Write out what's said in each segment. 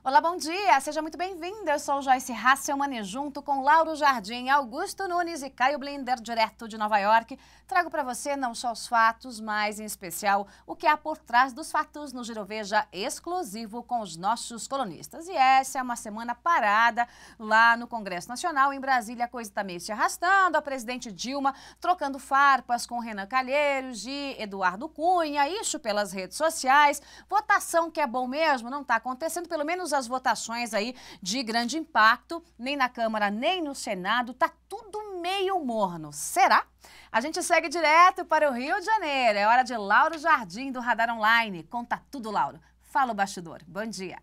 Olá, bom dia, seja muito bem-vinda. Eu sou Joyce Hasselmann e junto com Lauro Jardim, Augusto Nunes e Caio Blinder, direto de Nova York, trago para você não só os fatos, mas em especial o que há por trás dos fatos no Giro Veja exclusivo com os nossos colunistas. E essa é uma semana parada lá no Congresso Nacional. Em Brasília a coisa está meio se arrastando, a presidente Dilma trocando farpas com Renan Calheiros e Eduardo Cunha, isso pelas redes sociais. Votação que é bom mesmo, não está acontecendo, pelo menos as votações aí de grande impacto, nem na Câmara, nem no Senado, tá tudo meio morno. Será? A gente segue direto para o Rio de Janeiro. É hora de Lauro Jardim, do Radar Online. Conta tudo, Lauro. Fala o bastidor. Bom dia.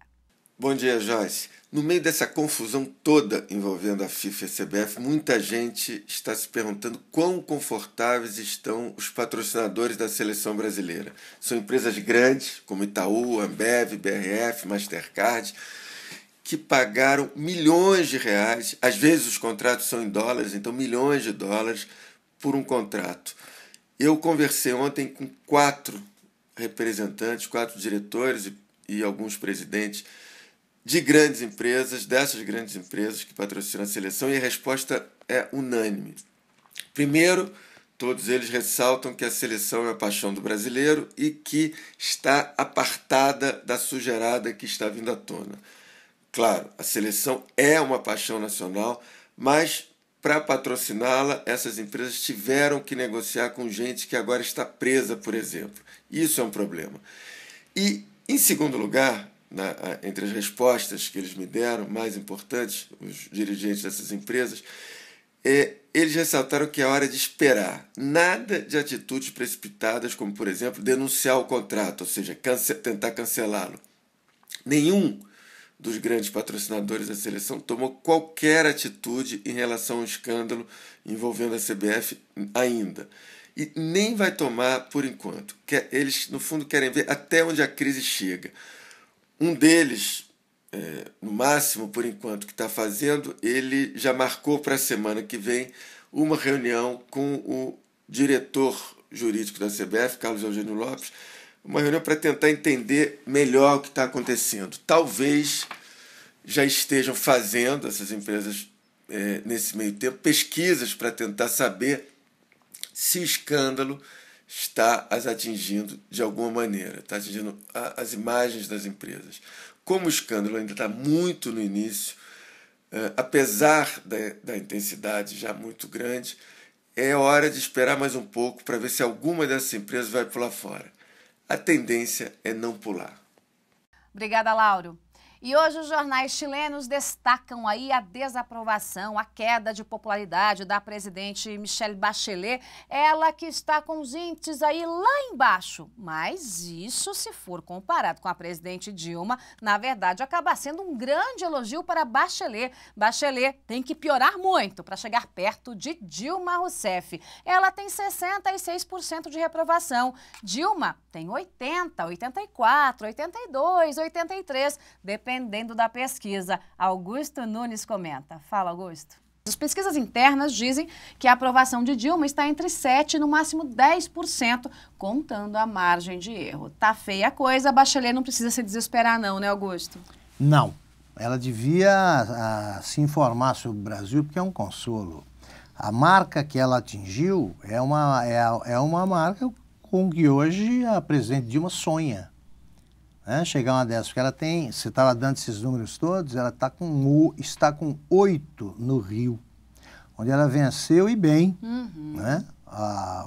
Bom dia, Joyce. No meio dessa confusão toda envolvendo a FIFA e a CBF, muita gente está se perguntando quão confortáveis estão os patrocinadores da seleção brasileira. São empresas grandes, como Itaú, Ambev, BRF, Mastercard, que pagaram milhões de reais, às vezes os contratos são em dólares, então milhões de dólares por um contrato. Eu conversei ontem com 4 representantes, 4 diretores e alguns presidentes de grandes empresas, dessas grandes empresas que patrocinam a seleção, e a resposta é unânime. Primeiro, todos eles ressaltam que a seleção é a paixão do brasileiro e que está apartada da sujeirada que está vindo à tona. Claro, a seleção é uma paixão nacional, mas para patrociná-la, essas empresas tiveram que negociar com gente que agora está presa, por exemplo. Isso é um problema. E, em segundo lugar, entre as respostas que eles me deram, mais importantes, os dirigentes dessas empresas, eles ressaltaram que é hora de esperar. Nada de atitudes precipitadas, como, por exemplo, denunciar o contrato, ou seja, tentar cancelá-lo. Nenhum dos grandes patrocinadores da seleção tomou qualquer atitude em relação ao escândalo envolvendo a CBF ainda. E nem vai tomar por enquanto. Eles, no fundo, querem ver até onde a crise chega. Um deles, no máximo, por enquanto, que está fazendo, ele já marcou para a semana que vem uma reunião com o diretor jurídico da CBF, Carlos Eugênio Lopes, uma reunião para tentar entender melhor o que está acontecendo. Talvez já estejam fazendo, essas empresas, nesse meio tempo, pesquisas para tentar saber se o escândalo está as atingindo de alguma maneira, está atingindo as imagens das empresas. Como o escândalo ainda está muito no início, apesar da intensidade já muito grande, é hora de esperar mais um pouco para ver se alguma dessas empresas vai pular fora. A tendência é não pular. Obrigada, Lauro. E hoje os jornais chilenos destacam aí a desaprovação, a queda de popularidade da presidente Michelle Bachelet, ela que está com os índices aí lá embaixo. Mas isso, se for comparado com a presidente Dilma, na verdade acaba sendo um grande elogio para Bachelet. Bachelet tem que piorar muito para chegar perto de Dilma Rousseff. Ela tem 66% de reprovação. Dilma tem 80, 84, 82, 83, dependendo da pesquisa. Augusto Nunes comenta. Fala, Augusto. As pesquisas internas dizem que a aprovação de Dilma está entre 7% e no máximo 10%, contando a margem de erro. Tá feia a coisa, a Bachelet não precisa se desesperar não, né, Augusto? Não. Ela devia se informar sobre o Brasil, porque é um consolo. A marca que ela atingiu é uma marca com que hoje a presidente Dilma sonha. Chegar uma dessas, porque ela tem, você estava dando esses números todos, ela está com 8 no Rio, onde ela venceu e bem. Né?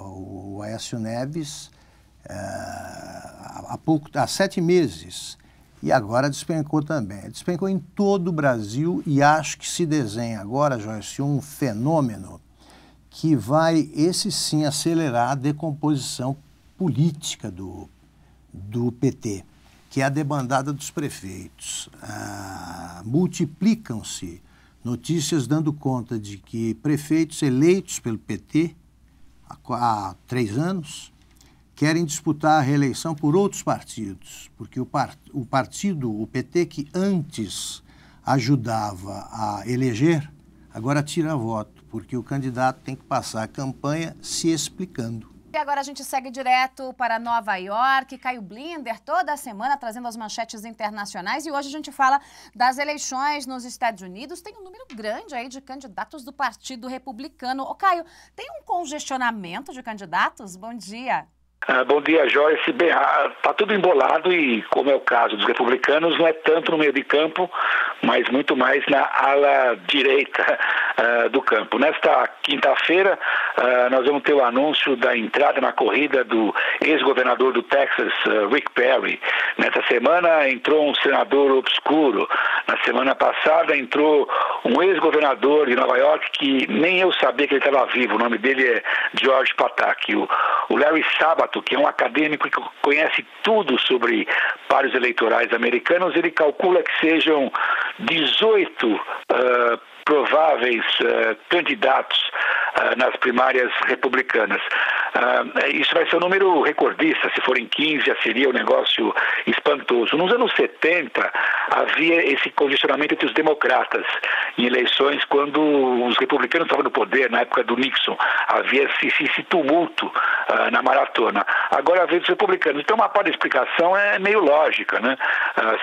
O Aécio Neves há 7 meses, e agora despencou também. Despencou em todo o Brasil, e acho que se desenha agora, Joyce, um fenômeno que vai, esse sim, acelerar a decomposição política do PT, que é a debandada dos prefeitos. Multiplicam-se notícias dando conta de que prefeitos eleitos pelo PT há 3 anos querem disputar a reeleição por outros partidos, porque o PT, que antes ajudava a eleger, agora tira voto, porque o candidato tem que passar a campanha se explicando. E agora a gente segue direto para Nova York. Caio Blinder, toda semana trazendo as manchetes internacionais. E hoje a gente fala das eleições nos Estados Unidos. Tem um número grande aí de candidatos do Partido Republicano. Ô, Caio, tem um congestionamento de candidatos? Bom dia. Bom dia, Joyce. Bem, tá tudo embolado e, como é o caso dos republicanos, não é tanto no meio de campo, mas muito mais na ala direita do campo. Nesta quinta-feira, nós vamos ter o anúncio da entrada na corrida do ex-governador do Texas, Rick Perry. Nessa semana entrou um senador obscuro. Na semana passada entrou um ex-governador de Nova York que nem eu sabia que ele estava vivo. O nome dele é George Pataki. O Larry Sabato, que é um acadêmico que conhece tudo sobre pares eleitorais americanos, ele calcula que sejam 18 prováveis candidatos nas primárias republicanas. Isso vai ser um número recordista. Se forem 15, já seria um negócio espantoso. Nos anos 70, havia esse congestionamento entre os democratas em eleições quando os republicanos estavam no poder, na época do Nixon. Havia esse tumulto na maratona. Agora vem os republicanos. Então, uma parte da explicação é meio lógica, né?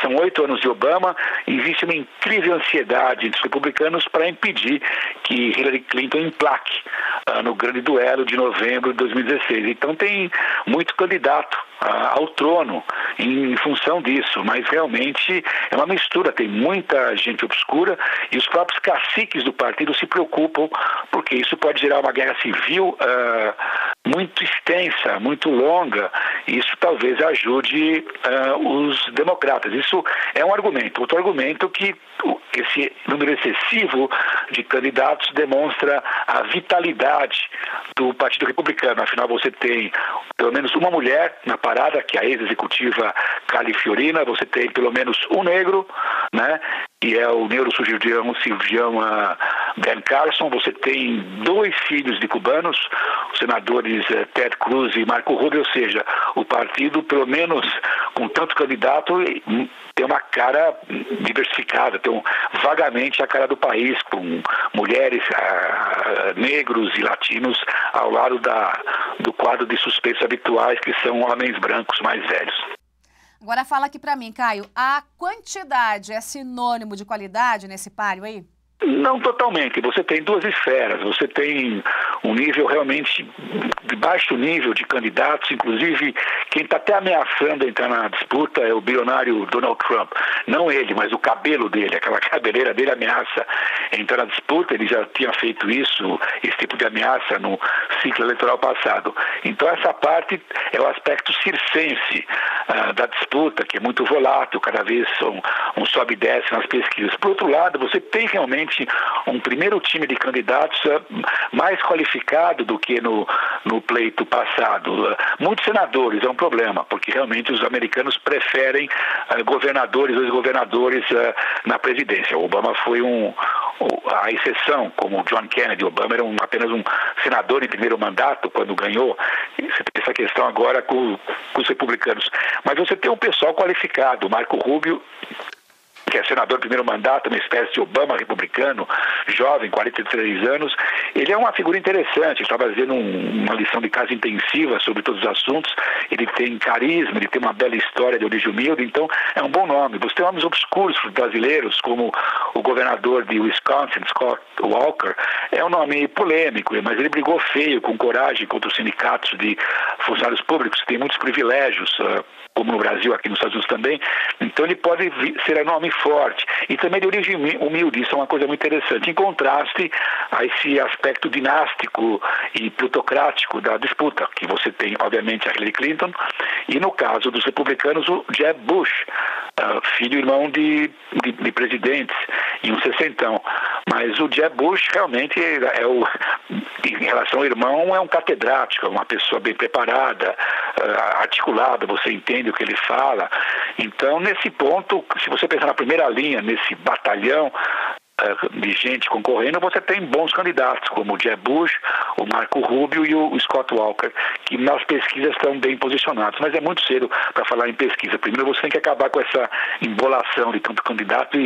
São 8 anos de Obama e existe uma incrível ansiedade entre os republicanos para impedir que Hillary Clinton emplaque no grande duelo de novembro de 2016. Então tem muito candidato ao trono em função disso, mas realmente é uma mistura, tem muita gente obscura e os próprios caciques do partido se preocupam porque isso pode gerar uma guerra civil muito extensa, muito longa, e isso talvez ajude os democratas. Isso é um argumento. Outro argumento que esse número excessivo de candidatos demonstra a vitalidade do Partido Republicano. Afinal, você tem pelo menos uma mulher na parada, que é a ex-executiva Carly Fiorina, você tem pelo menos um negro, né? Que é o neurocirurgião Ben Carson. Você tem 2 filhos de cubanos, os senadores Ted Cruz e Marco Rubio, ou seja, o partido, pelo menos com tanto candidato, tem uma cara diversificada, tem vagamente a cara do país, com mulheres, negros e latinos ao lado do quadro de suspeitos habituais, que são homens brancos mais velhos. Agora fala aqui pra mim, Caio, a quantidade é sinônimo de qualidade nesse páreo aí? Não totalmente. Você tem 2 esferas. Você tem um nível realmente de baixo nível de candidatos, inclusive quem está até ameaçando entrar na disputa é o bilionário Donald Trump. Não ele, mas o cabelo dele, aquela cabeleira dele ameaça entrar na disputa. Ele já tinha feito isso, esse tipo de ameaça no ciclo eleitoral passado. Então essa parte é o aspecto circense da disputa, que é muito volátil, cada vez um sobe e desce nas pesquisas. Por outro lado, você tem realmente um primeiro time de candidatos mais qualificado do que no pleito passado. Muitos senadores é um problema, porque realmente os americanos preferem governadores ou ex-governadores na presidência. O Obama foi a exceção, como o John Kennedy. Obama era apenas um senador em primeiro mandato quando ganhou. Você tem essa questão agora com os republicanos. Mas você tem um pessoal qualificado, Marco Rubio, que é senador do primeiro mandato, uma espécie de Obama republicano, jovem, 43 anos. Ele é uma figura interessante, estava fazendo uma lição de casa intensiva sobre todos os assuntos. Ele tem carisma, ele tem uma bela história de origem humilde, então é um bom nome. Você tem nomes obscuros brasileiros, como o governador de Wisconsin, Scott Walker. É um nome polêmico, mas ele brigou feio, com coragem, contra os sindicatos de funcionários públicos, tem muitos privilégios, como no Brasil, aqui nos Estados Unidos também. Então ele pode ser um nome forte e também de origem humilde. Isso é uma coisa muito interessante, em contraste a esse aspecto dinástico e plutocrático da disputa, que você tem, obviamente, a Hillary Clinton e, no caso dos republicanos, o Jeb Bush, filho e irmão de presidentes, em um sessentão. Mas o Jeb Bush realmente em relação ao irmão, é um catedrático, é uma pessoa bem preparada, articulada, você entende o que ele fala. Então, nesse ponto, se você pensar na primeira linha, nesse batalhão, de gente concorrendo, você tem bons candidatos, como o Jeb Bush, o Marco Rubio e o Scott Walker, que nas pesquisas estão bem posicionados. Mas é muito cedo para falar em pesquisa. Primeiro você tem que acabar com essa embolação de tanto candidato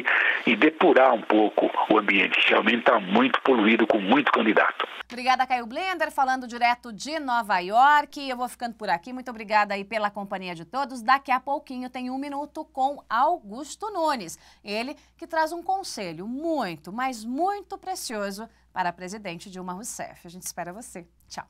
e depurar um pouco o ambiente, que realmente está muito poluído com muito candidato. Obrigada, Caio Blender, falando direto de Nova York. Eu vou ficando por aqui. Muito obrigada aí pela companhia de todos. Daqui a pouquinho tem 1 Minuto com Augusto Nunes. Ele que traz um conselho muito, mas muito precioso para a presidente Dilma Rousseff. A gente espera você. Tchau.